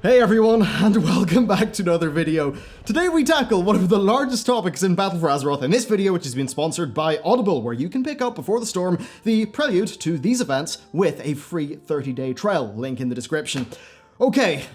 Hey everyone, and welcome back to another video. Today we tackle one of the largest topics in Battle for Azeroth in this video, which has been sponsored by Audible, where you can pick up Before the Storm, the prelude to these events, with a free 30-day trial, link in the description. Okay,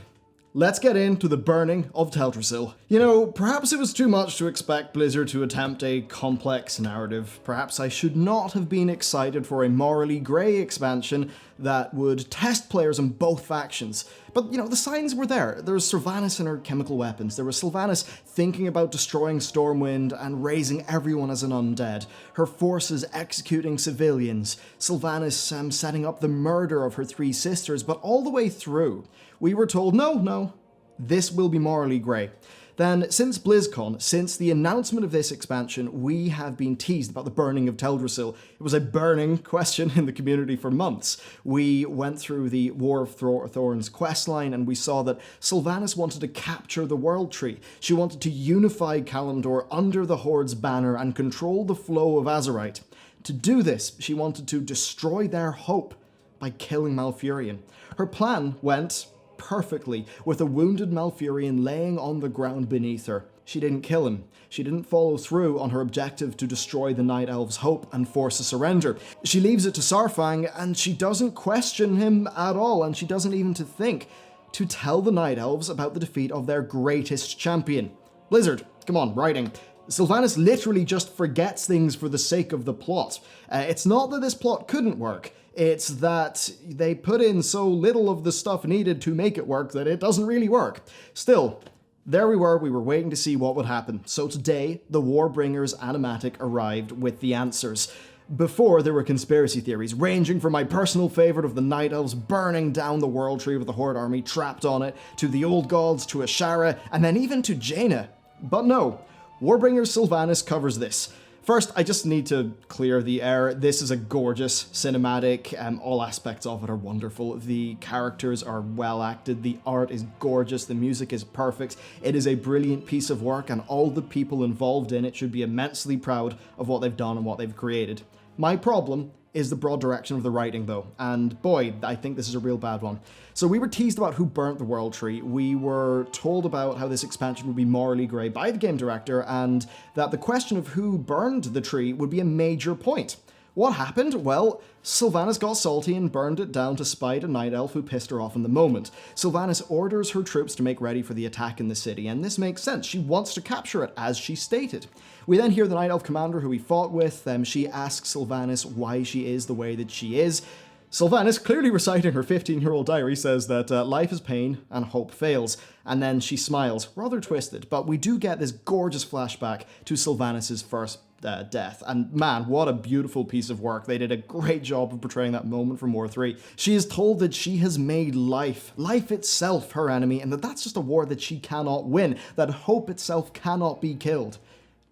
let's get into the Burning of Teldrassil. You know, perhaps it was too much to expect Blizzard to attempt a complex narrative. Perhaps I should not have been excited for a morally grey expansion that would test players on both factions. But, you know, the signs were there. There was Sylvanas and her chemical weapons. There was Sylvanas thinking about destroying Stormwind and raising everyone as an undead. Her forces executing civilians. Sylvanas setting up the murder of her three sisters. But all the way through, we were told, no, this will be morally grey. Then, since BlizzCon, since the announcement of this expansion, we have been teased about the Burning of Teldrassil. It was a burning question in the community for months. We went through the War of Thorns questline and we saw that Sylvanas wanted to capture the World Tree. She wanted to unify Kalimdor under the Horde's banner and control the flow of Azerite. To do this, she wanted to destroy their hope by killing Malfurion. Her plan went perfectly, with a wounded Malfurion laying on the ground beneath her. She didn't kill him. She didn't follow through on her objective to destroy the Night Elf's hope and force a surrender. She leaves it to Saurfang, and she doesn't question him at all, and she doesn't even think to tell the Night Elves about the defeat of their greatest champion. Blizzard, come on, writing. Sylvanas literally just forgets things for the sake of the plot. It's not that this plot couldn't work. It's that they put in so little of the stuff needed to make it work that it doesn't really work. Still, there we were waiting to see what would happen. So today, the Warbringer's animatic arrived with the answers. Before, there were conspiracy theories, ranging from my personal favourite of the Night Elves burning down the World Tree with the Horde army trapped on it, to the Old Gods, to Ashara, and then even to Jaina. But no, Warbringer Sylvanas covers this. First, I just need to clear the air. This is a gorgeous cinematic. All aspects of it are wonderful. The characters are well acted. The art is gorgeous. The music is perfect. It is a brilliant piece of work, and all the people involved in it should be immensely proud of what they've done and what they've created. My problem is the broad direction of the writing, though, and boy, I think this is a real bad one. So we were teased about who burnt the World Tree, we were told about how this expansion would be morally grey by the game director, and that the question of who burned the tree would be a major point. What happened? Well, Sylvanas got salty and burned it down to spite a Night Elf who pissed her off in the moment. Sylvanas orders her troops to make ready for the attack in the city, and this makes sense. She wants to capture it, as she stated. We then hear the Night Elf commander who we fought with. She asks Sylvanas why she is the way that she is. Sylvanas, clearly reciting her 15-year-old diary, says that life is pain and hope fails, and then she smiles, rather twisted, but we do get this gorgeous flashback to Sylvanas' first death, and man, what a beautiful piece of work. They did a great job of portraying that moment from War 3. She is told that she has made life itself, her enemy, and that that's just a war that she cannot win, that hope itself cannot be killed.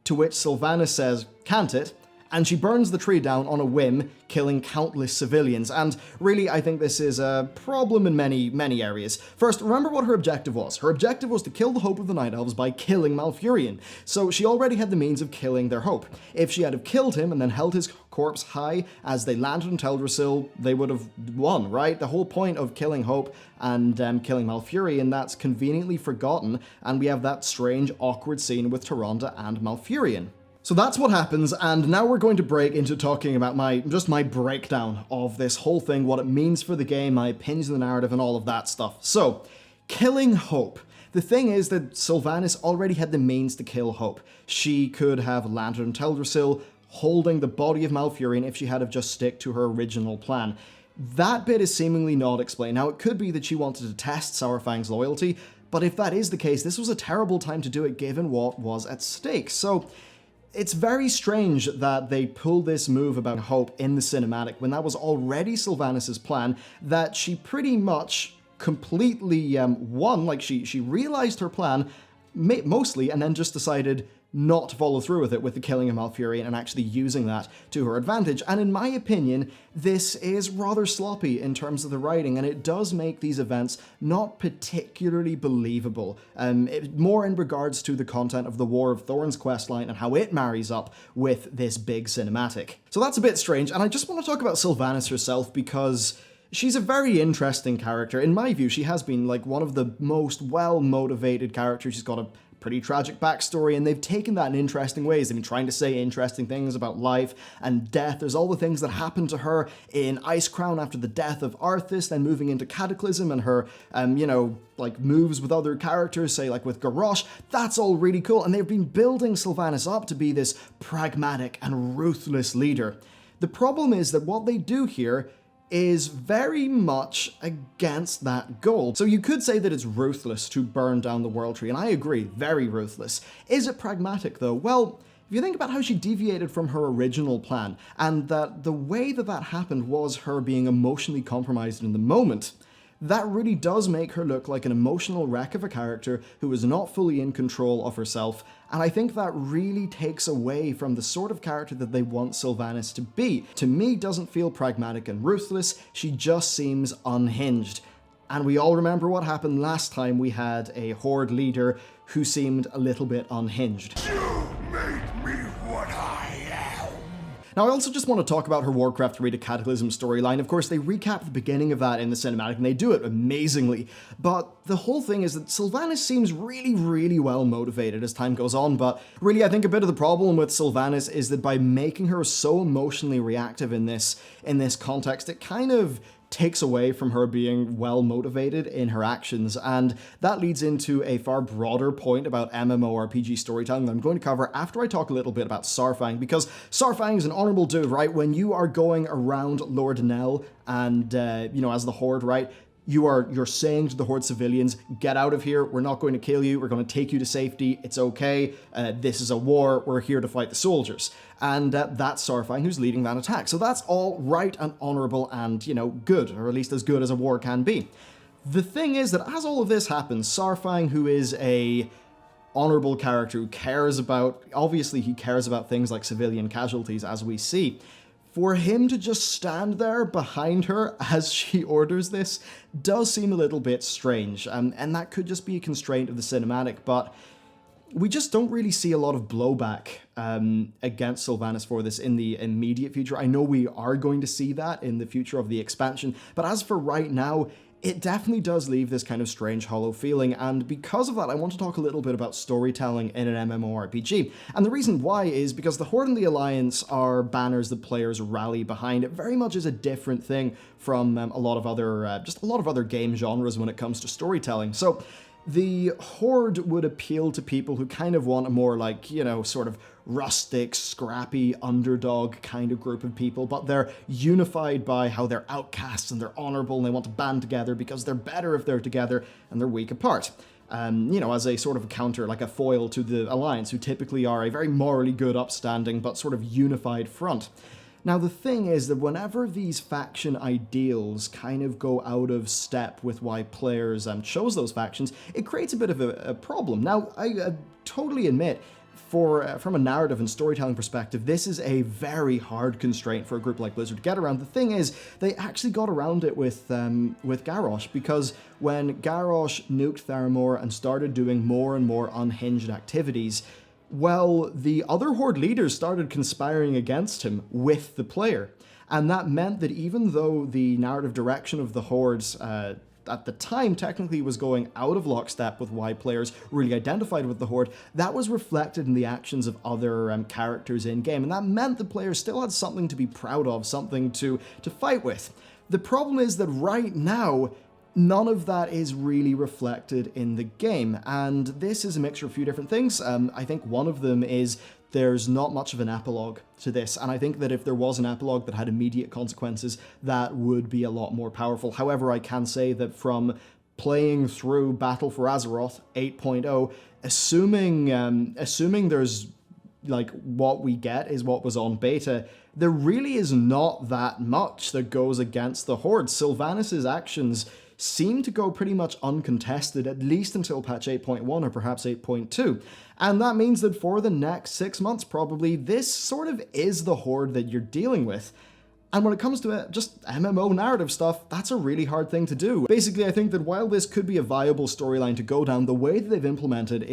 To which Sylvanas says, can't it? And she burns the tree down on a whim, killing countless civilians. And really, I think this is a problem in many areas. First, remember what her objective was. Her objective was to kill the hope of the Night Elves by killing Malfurion. So she already had the means of killing their hope. If she had have killed him and then held his corpse high as they landed in Teldrassil, they would have won, right? The whole point of killing hope and killing Malfurion, that's conveniently forgotten, and we have that strange, awkward scene with Tyrande and Malfurion. So that's what happens, and now we're going to break into talking about my breakdown of this whole thing, what it means for the game, my opinions on the narrative, and all of that stuff. So, killing hope. The thing is that Sylvanas already had the means to kill hope. She could have landed in Teldrassil, holding the body of Malfurion if she had have just stick to her original plan. That bit is seemingly not explained. Now, it could be that she wanted to test Saurfang's loyalty, but if that is the case, this was a terrible time to do it given what was at stake. So, it's very strange that they pull this move about hope in the cinematic when that was already Sylvanas' plan, that she pretty much completely won. Like, she realized her plan, mostly, and then just decided not to follow through with it, with the killing of Malfurion and actually using that to her advantage. And in my opinion, this is rather sloppy in terms of the writing, and it does make these events not particularly believable. More in regards to the content of the War of Thorns questline and how it marries up with this big cinematic. So that's a bit strange, and I just want to talk about Sylvanas herself because She's a very interesting character. In my view, she has been like one of the most well-motivated characters. She's got a pretty tragic backstory, and they've taken that in interesting ways. They've been trying to say interesting things about life and death. There's all the things that happened to her in Icecrown after the death of Arthas, then moving into Cataclysm and her, like moves with other characters, say like with Garrosh. That's all really cool, and they've been building Sylvanas up to be this pragmatic and ruthless leader. The problem is that what they do here is very much against that goal. So you could say that it's ruthless to burn down the World Tree, and I agree, very ruthless. Is it pragmatic though? Well, if you think about how she deviated from her original plan, and that the way that that happened was her being emotionally compromised in the moment, that really does make her look like an emotional wreck of a character who is not fully in control of herself, and I think that really takes away from the sort of character that they want Sylvanas to be. To me, doesn't feel pragmatic and ruthless, she just seems unhinged. And we all remember what happened last time we had a Horde leader who seemed a little bit unhinged. You made me what I am. Now, I also just want to talk about her Warcraft 3 to Cataclysm storyline. Of course, they recap the beginning of that in the cinematic, and they do it amazingly. But the whole thing is that Sylvanas seems really, really well motivated as time goes on. But really, I think a bit of the problem with Sylvanas is that by making her so emotionally reactive in this context, it kind of takes away from her being well motivated in her actions, and that leads into a far broader point about MMORPG storytelling that I'm going to cover after I talk a little bit about Saurfang, because Saurfang is an honorable dude, right? When you are going around Lord Nell and, as the Horde, right? You're saying to the Horde civilians, get out of here, we're not going to kill you, we're going to take you to safety, it's okay, this is a war, we're here to fight the soldiers. And that's Saurfang who's leading that attack. So that's all right and honorable and, good, or at least as good as a war can be. The thing is that as all of this happens, Saurfang, who is a honorable character who cares about, obviously he cares about things like civilian casualties, as we see, for him to just stand there behind her as she orders this does seem a little bit strange, and that could just be a constraint of the cinematic, but we just don't really see a lot of blowback against Sylvanas for this in the immediate future. I know we are going to see that in the future of the expansion, but as for right now, it definitely does leave this kind of strange, hollow feeling, and because of that, I want to talk a little bit about storytelling in an MMORPG. And the reason why is because the Horde and the Alliance are banners that players rally behind. It very much is a different thing from a lot of other game genres when it comes to storytelling. So the Horde would appeal to people who kind of want a more like, sort of rustic, scrappy, underdog kind of group of people, but they're unified by how they're outcasts and they're honorable and they want to band together because they're better if they're together and they're weak apart. As a sort of a counter, like a foil to the Alliance, who typically are a very morally good, upstanding, but sort of unified front. Now, the thing is that whenever these faction ideals kind of go out of step with why players chose those factions, it creates a bit of a problem. Now, I totally admit, from a narrative and storytelling perspective, this is a very hard constraint for a group like Blizzard to get around. The thing is, they actually got around it with Garrosh, because when Garrosh nuked Theramore and started doing more and more unhinged activities, well, the other Horde leaders started conspiring against him with the player. And that meant that even though the narrative direction of the Hordes at the time technically was going out of lockstep with why players really identified with the Horde, that was reflected in the actions of other characters in-game. And that meant the players still had something to be proud of, something to fight with. The problem is that right now, none of that is really reflected in the game, and this is a mixture of a few different things. I think one of them is there's not much of an epilogue to this, and I think that if there was an epilogue that had immediate consequences, that would be a lot more powerful. However, I can say that from playing through Battle for Azeroth 8.0, assuming there's like what we get is what was on beta, there really is not that much that goes against the Horde. Sylvanas' actions seem to go pretty much uncontested, at least until patch 8.1 or perhaps 8.2. And that means that for the next 6 months, probably, this sort of is the Horde that you're dealing with. And when it comes to just MMO narrative stuff, that's a really hard thing to do. Basically, I think that while this could be a viable storyline to go down, the way that they've implemented it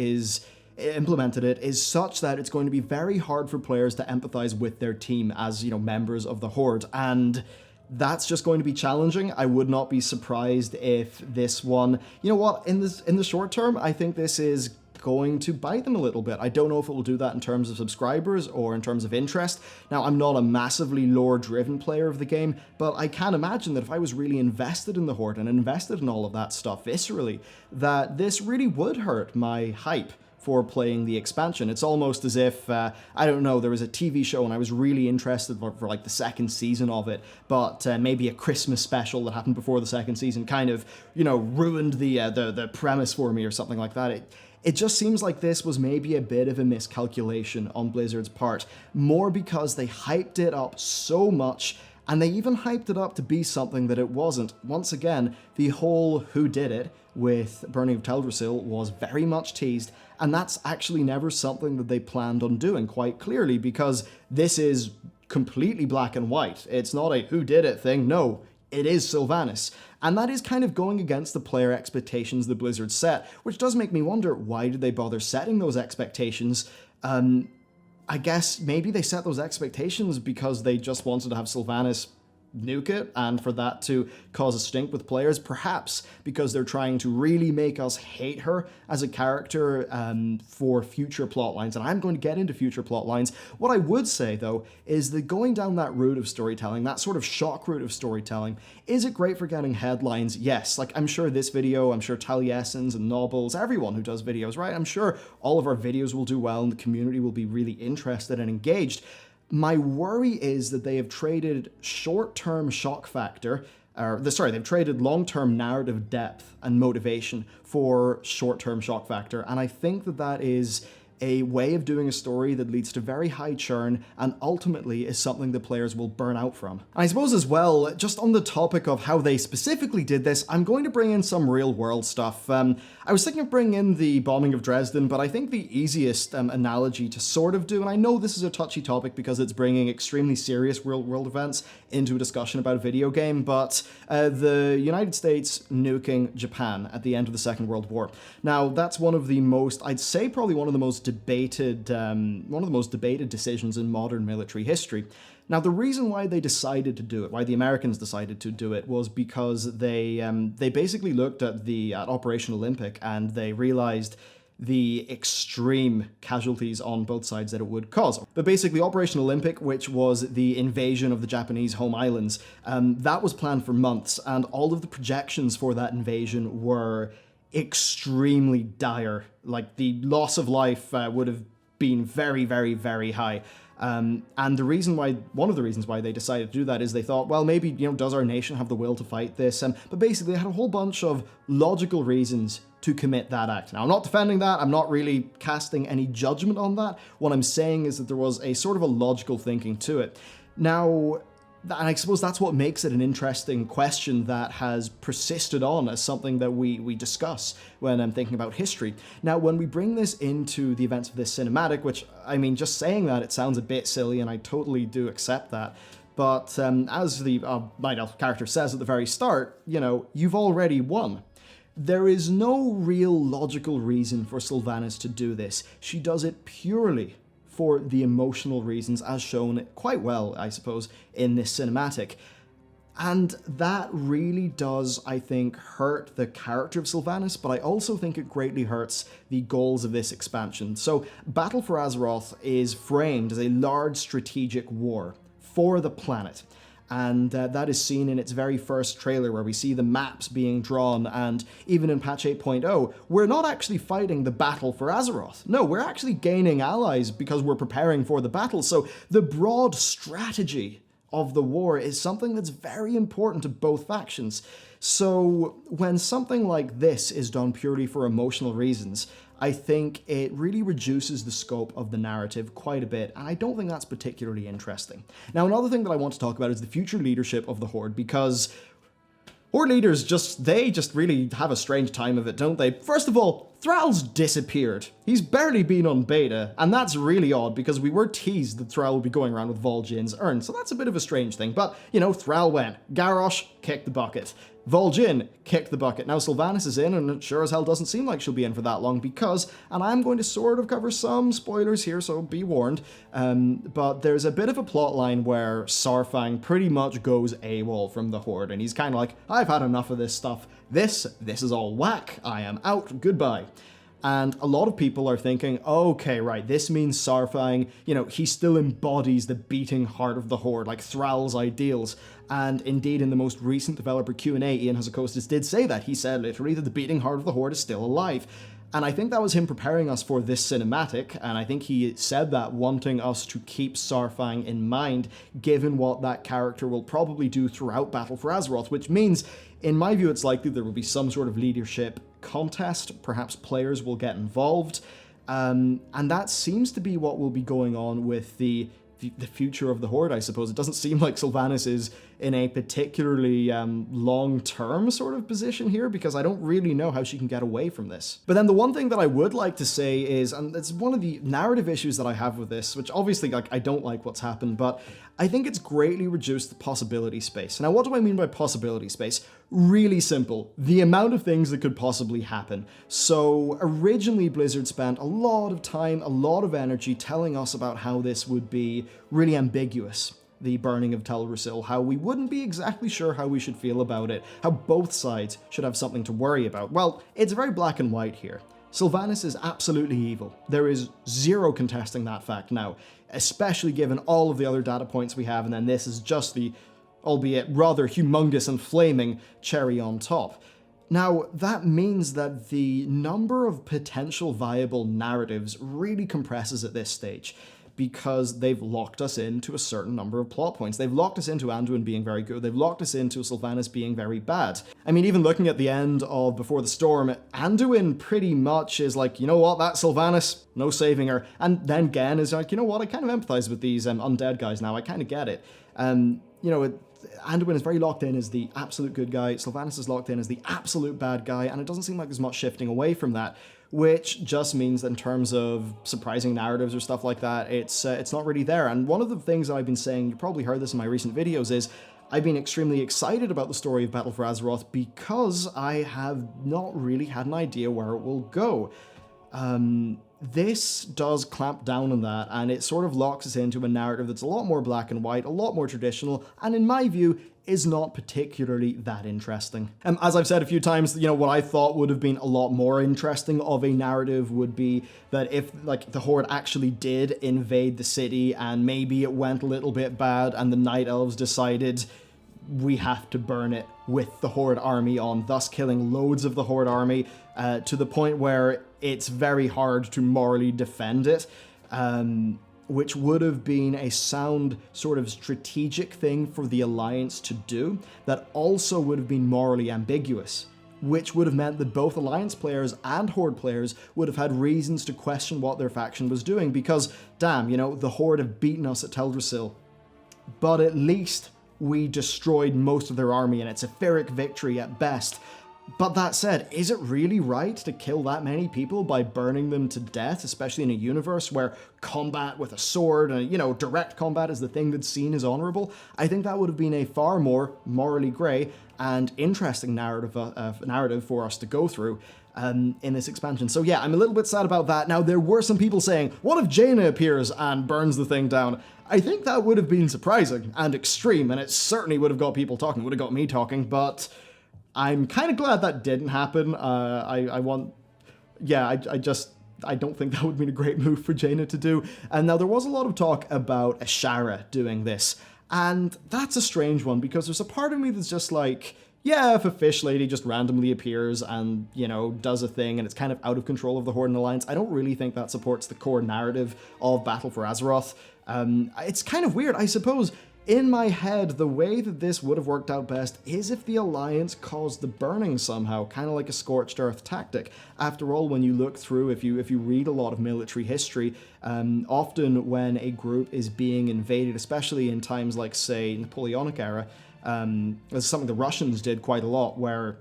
is such that it's going to be very hard for players to empathize with their team as, members of the Horde. And that's just going to be challenging. I would not be surprised if this one, you know what, in the short term, I think this is going to bite them a little bit. I don't know if it will do that in terms of subscribers or in terms of interest. Now, I'm not a massively lore-driven player of the game, but I can imagine that if I was really invested in the Horde and invested in all of that stuff viscerally, that this really would hurt my hype for playing the expansion. It's almost as if, I don't know, there was a TV show and I was really interested for like the second season of it, but maybe a Christmas special that happened before the second season kind of, you know, ruined the premise for me or something like that. It just seems like this was maybe a bit of a miscalculation on Blizzard's part, more because they hyped it up so much, and they even hyped it up to be something that it wasn't. Once again, the whole who did it with Burning of Teldrassil was very much teased, and that's actually never something that they planned on doing quite clearly, because this is completely black and white. It's not a who did it thing, no, it is Sylvanas. And that is kind of going against the player expectations that Blizzard set, which does make me wonder, why did they bother setting those expectations? I guess maybe they set those expectations because they just wanted to have Sylvanas nuke it, and for that to cause a stink with players, perhaps because they're trying to really make us hate her as a character for future plot lines, and I'm going to get into future plot lines. What I would say, though, is that going down that route of storytelling, that sort of shock route of storytelling, is it great for getting headlines? Yes, like I'm sure this video, I'm sure Taliesin's and Nobles, everyone who does videos, right? I'm sure all of our videos will do well and the community will be really interested and engaged. My worry is that they have traded short-term shock factor, they've traded long-term narrative depth and motivation for short-term shock factor, and I think that that is a way of doing a story that leads to very high churn and ultimately is something the players will burn out from. And I suppose as well, just on the topic of how they specifically did this, I'm going to bring in some real-world stuff. I was thinking of bringing in the bombing of Dresden, but I think the easiest analogy to sort of do, and I know this is a touchy topic because it's bringing extremely serious real-world events into a discussion about a video game, but the United States nuking Japan at the end of the Second World War. Now, that's one of the most, I'd say probably one of the most debated decisions in modern military history. Now, the reason why they decided to do it, why the Americans decided to do it, was because they basically looked at Operation Olympic and they realized the extreme casualties on both sides that it would cause. But basically, Operation Olympic, which was the invasion of the Japanese home islands, that was planned for months, and all of the projections for that invasion were extremely dire. Like, the loss of life would have been very, very, very high. And one of the reasons why they decided to do that is they thought, well, maybe, does our nation have the will to fight this? But basically, they had a whole bunch of logical reasons to commit that act. Now, I'm not defending that. I'm not really casting any judgment on that. What I'm saying is that there was a sort of a logical thinking to it. Now, and I suppose that's what makes it an interesting question that has persisted on as something that we discuss when I'm thinking about history. Now, when we bring this into the events of this cinematic, which, I mean, just saying that, it sounds a bit silly, and I totally do accept that. But as the Night Elf character says at the very start, you've already won. There is no real logical reason for Sylvanas to do this. She does it purely for the emotional reasons, as shown quite well, I suppose, in this cinematic. And that really does, I think, hurt the character of Sylvanas, but I also think it greatly hurts the goals of this expansion. So, Battle for Azeroth is framed as a large strategic war for the planet. And that is seen in its very first trailer, where we see the maps being drawn, and even in patch 8.0, we're not actually fighting the battle for Azeroth. No, we're actually gaining allies because we're preparing for the battle. So the broad strategy of the war is something that's very important to both factions. So when something like this is done purely for emotional reasons, I think it really reduces the scope of the narrative quite a bit, and I don't think that's particularly interesting. Now, another thing that I want to talk about is the future leadership of the Horde, because Horde leaders just really have a strange time of it, don't they? First of all, Thrall's disappeared. He's barely been on beta, and that's really odd because we were teased that Thrall would be going around with Vol'jin's urn, so that's a bit of a strange thing. But, Thrall went. Garrosh kicked the bucket. Vol'jin kicked the bucket. Now Sylvanas is in, and it sure as hell doesn't seem like she'll be in for that long because, and I'm going to sort of cover some spoilers here, so be warned, but there's a bit of a plot line where Saurfang pretty much goes AWOL from the Horde, and he's kind of like, I've had enough of this stuff. This is all whack. I am out. Goodbye. And a lot of people are thinking, okay, right, this means Saurfang, he still embodies the beating heart of the Horde, like Thrall's ideals. And indeed, in the most recent developer Q&A, Ian Hazzikostas did say that. He said literally that the beating heart of the Horde is still alive. And I think that was him preparing us for this cinematic, and I think he said that wanting us to keep Saurfang in mind, given what that character will probably do throughout Battle for Azeroth, which means, in my view, it's likely there will be some sort of leadership contest, perhaps players will get involved, and that seems to be what will be going on with the future of the Horde, I suppose. It doesn't seem like Sylvanas is in a particularly long-term sort of position here, because I don't really know how she can get away from this. But then the one thing that I would like to say is, and it's one of the narrative issues that I have with this, which obviously, I don't like what's happened, but I think it's greatly reduced the possibility space. Now, what do I mean by possibility space? Really simple. The amount of things that could possibly happen. So originally Blizzard spent a lot of time, a lot of energy telling us about how this would be really ambiguous. The Burning of Teldrassil, how we wouldn't be exactly sure how we should feel about it, how both sides should have something to worry about. Well, it's very black and white here. Sylvanas is absolutely evil. There is zero contesting that fact now, especially given all of the other data points we have, and then this is just the, albeit rather humongous and flaming, cherry on top. Now, that means that the number of potential viable narratives really compresses at this stage, because they've locked us into a certain number of plot points. They've locked us into Anduin being very good. They've locked us into Sylvanas being very bad. I mean, even looking at the end of Before the Storm, Anduin pretty much is like, you know what, that Sylvanas, no saving her. And then Gen is like, you know what, I kind of empathize with these undead guys now. I kind of get it. Anduin is very locked in as the absolute good guy. Sylvanas is locked in as the absolute bad guy, and it doesn't seem like there's much shifting away from that, which just means that in terms of surprising narratives or stuff like that, it's not really there. And one of the things that I've been saying, you probably heard this in my recent videos, is I've been extremely excited about the story of Battle for Azeroth because I have not really had an idea where it will go. This does clamp down on that, and it sort of locks us into a narrative that's a lot more black and white, a lot more traditional, and in my view, is not particularly that interesting. As I've said a few times, what I thought would have been a lot more interesting of a narrative would be that if, the Horde actually did invade the city, and maybe it went a little bit bad, and the Night Elves decided, we have to burn it with the Horde army on, thus killing loads of the Horde army, to the point where it's very hard to morally defend it, which would have been a sound sort of strategic thing for the Alliance to do, that also would have been morally ambiguous, which would have meant that both Alliance players and Horde players would have had reasons to question what their faction was doing, because, damn, the Horde have beaten us at Teldrassil, but at least we destroyed most of their army, and it's a Pyrrhic victory at best. But that said, is it really right to kill that many people by burning them to death, especially in a universe where combat with a sword and, direct combat is the thing that's seen as honorable? I think that would have been a far more morally grey and interesting narrative for us to go through in this expansion. So yeah, I'm a little bit sad about that. Now, there were some people saying, what if Jaina appears and burns the thing down? I think that would have been surprising and extreme, and it certainly would have got people talking, would have got me talking, but I'm kind of glad that didn't happen. I don't think that would have been a great move for Jaina to do. And now there was a lot of talk about Ashara doing this, and that's a strange one, because there's a part of me that's just like, yeah, if a fish lady just randomly appears and, does a thing and it's kind of out of control of the Horde and Alliance, I don't really think that supports the core narrative of Battle for Azeroth. It's kind of weird, I suppose. In my head, the way that this would have worked out best is if the Alliance caused the burning somehow, kind of like a scorched earth tactic. After all, when you look through, if you read a lot of military history, often when a group is being invaded, especially in times like, say, Napoleonic era, it's something the Russians did quite a lot, where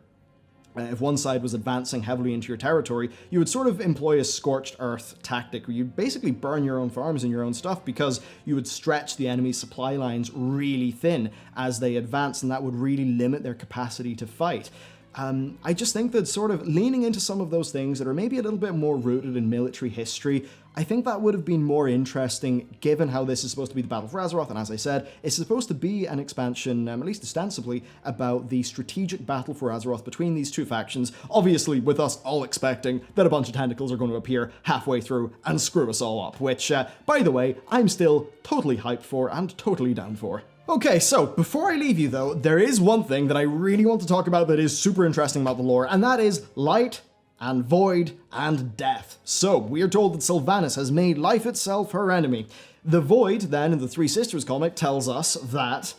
if one side was advancing heavily into your territory, you would sort of employ a scorched earth tactic where you'd basically burn your own farms and your own stuff because you would stretch the enemy's supply lines really thin as they advance, and that would really limit their capacity to fight. I just think that sort of leaning into some of those things that are maybe a little bit more rooted in military history, I think that would have been more interesting given how this is supposed to be the Battle for Azeroth, and as I said, it's supposed to be an expansion, at least ostensibly, about the strategic battle for Azeroth between these two factions, obviously with us all expecting that a bunch of tentacles are going to appear halfway through and screw us all up, which, by the way, I'm still totally hyped for and totally down for. Okay, so before I leave you though, there is one thing that I really want to talk about that is super interesting about the lore, and that is light and void and death. So, we are told that Sylvanas has made life itself her enemy. The void, then, in the Three Sisters comic, tells us that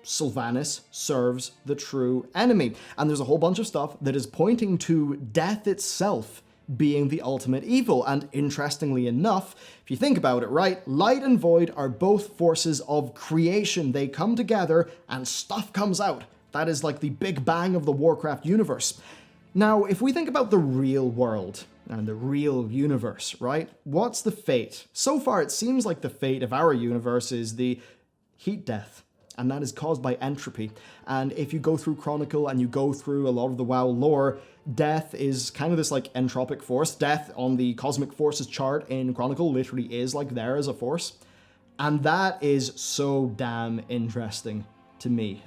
Sylvanas serves the true enemy. And there's a whole bunch of stuff that is pointing to death itself being the ultimate evil. And interestingly enough, if you think about it, right, light and void are both forces of creation. They come together and stuff comes out. That is like the Big Bang of the Warcraft universe. Now, if we think about the real world and the real universe, right, what's the fate? So far, it seems like the fate of our universe is the heat death, and that is caused by entropy. And if you go through Chronicle and you go through a lot of the WoW lore, death is kind of this like entropic force. Death on the cosmic forces chart in Chronicle literally is like there as a force. And that is so damn interesting to me,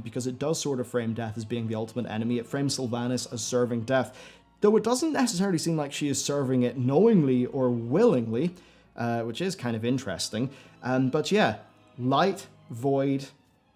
because it does sort of frame death as being the ultimate enemy. It frames Sylvanas as serving death, though it doesn't necessarily seem like she is serving it knowingly or willingly, which is kind of interesting. But yeah, light, void,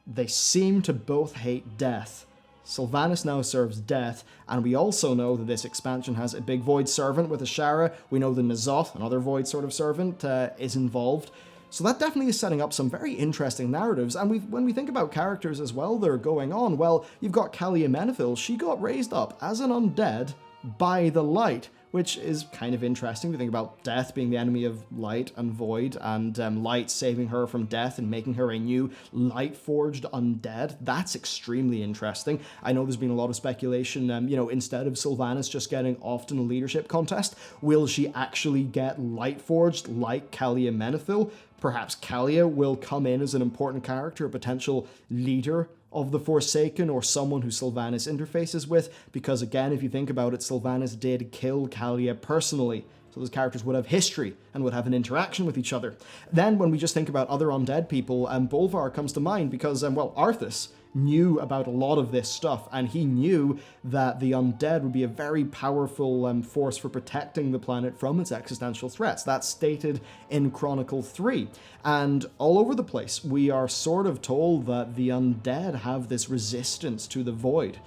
they seem to both hate death. Sylvanas now serves death, and we also know that this expansion has a big void servant with Ashara. We know the N'Zoth, another void sort of servant, is involved. So that definitely is setting up some very interesting narratives, and when we think about characters as well that are going on, well, you've got Kalia Menethil. She got raised up as an undead by the light, which is kind of interesting to think about death being the enemy of light and void, and light saving her from death and making her a new light-forged undead. That's extremely interesting. I know there's been a lot of speculation, instead of Sylvanas just getting off in a leadership contest, will she actually get light-forged like Kalia Menethil? Perhaps Kalia will come in as an important character, a potential leader of the Forsaken, or someone who Sylvanas interfaces with, because again, if you think about it, Sylvanas did kill Kalia personally, so those characters would have history and would have an interaction with each other. Then when we just think about other undead people, Bolvar comes to mind because, Arthas knew about a lot of this stuff, and he knew that the undead would be a very powerful force for protecting the planet from its existential threats. That's stated in Chronicle 3. And all over the place, we are sort of told that the undead have this resistance to the void,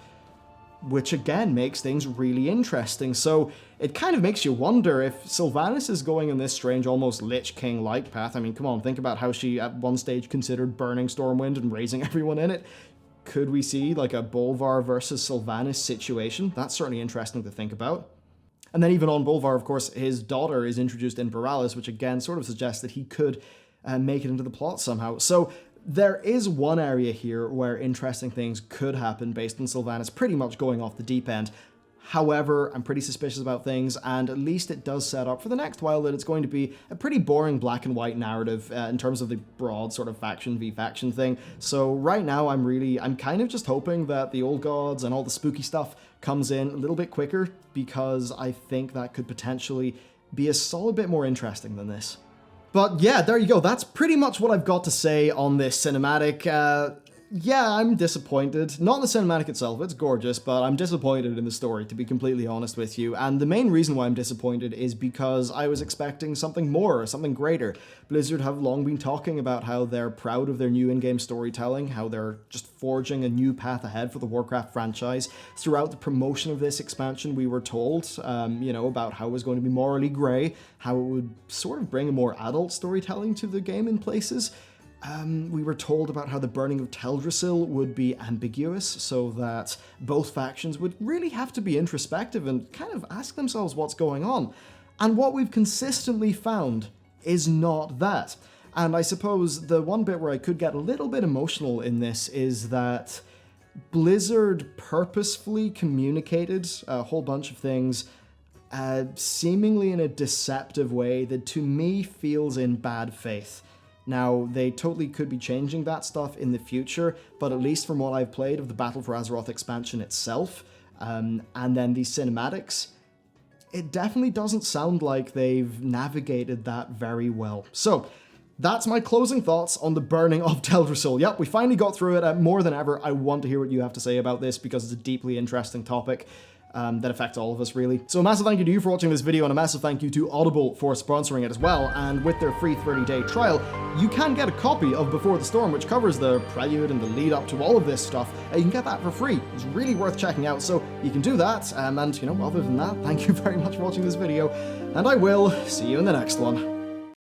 which again makes things really interesting. So it kind of makes you wonder if Sylvanas is going in this strange, almost Lich King-like path. I mean, come on, think about how she at one stage considered burning Stormwind and raising everyone in it. Could we see like a Bolvar versus Sylvanas situation? That's certainly interesting to think about. And then even on Bolvar, of course, his daughter is introduced in Borealis, which again sort of suggests that he could make it into the plot somehow. So there is one area here where interesting things could happen based on Sylvanas pretty much going off the deep end. However, I'm pretty suspicious about things, and at least it does set up for the next while that it's going to be a pretty boring black and white narrative in terms of the broad sort of faction v faction thing. So right now I'm kind of just hoping that the old gods and all the spooky stuff comes in a little bit quicker, because I think that could potentially be a solid bit more interesting than this. But yeah, there you go. That's pretty much what I've got to say on this cinematic. Yeah, I'm disappointed. Not in the cinematic itself, it's gorgeous, but I'm disappointed in the story, to be completely honest with you. And the main reason why I'm disappointed is because I was expecting something more, something greater. Blizzard have long been talking about how they're proud of their new in-game storytelling, how they're just forging a new path ahead for the Warcraft franchise. Throughout the promotion of this expansion, we were told, about how it was going to be morally grey, how it would sort of bring a more adult storytelling to the game in places. We were told about how the Burning of Teldrassil would be ambiguous, so that both factions would really have to be introspective and kind of ask themselves what's going on. And what we've consistently found is not that. And I suppose the one bit where I could get a little bit emotional in this is that Blizzard purposefully communicated a whole bunch of things seemingly in a deceptive way that to me feels in bad faith. Now, they totally could be changing that stuff in the future, but at least from what I've played of the Battle for Azeroth expansion itself, and then the cinematics, it definitely doesn't sound like they've navigated that very well. So, that's my closing thoughts on the Burning of Teldrassil. Yep, we finally got through it. More than ever, I want to hear what you have to say about this because it's a deeply interesting topic. That affects all of us, really. So a massive thank you to you for watching this video, and a massive thank you to Audible for sponsoring it as well. And with their free 30-day trial, you can get a copy of Before the Storm, which covers the prelude and the lead up to all of this stuff. You can get that for free. It's really worth checking out, so you can do that. And, you know, other than that, thank you very much for watching this video, and I will see you in the next one.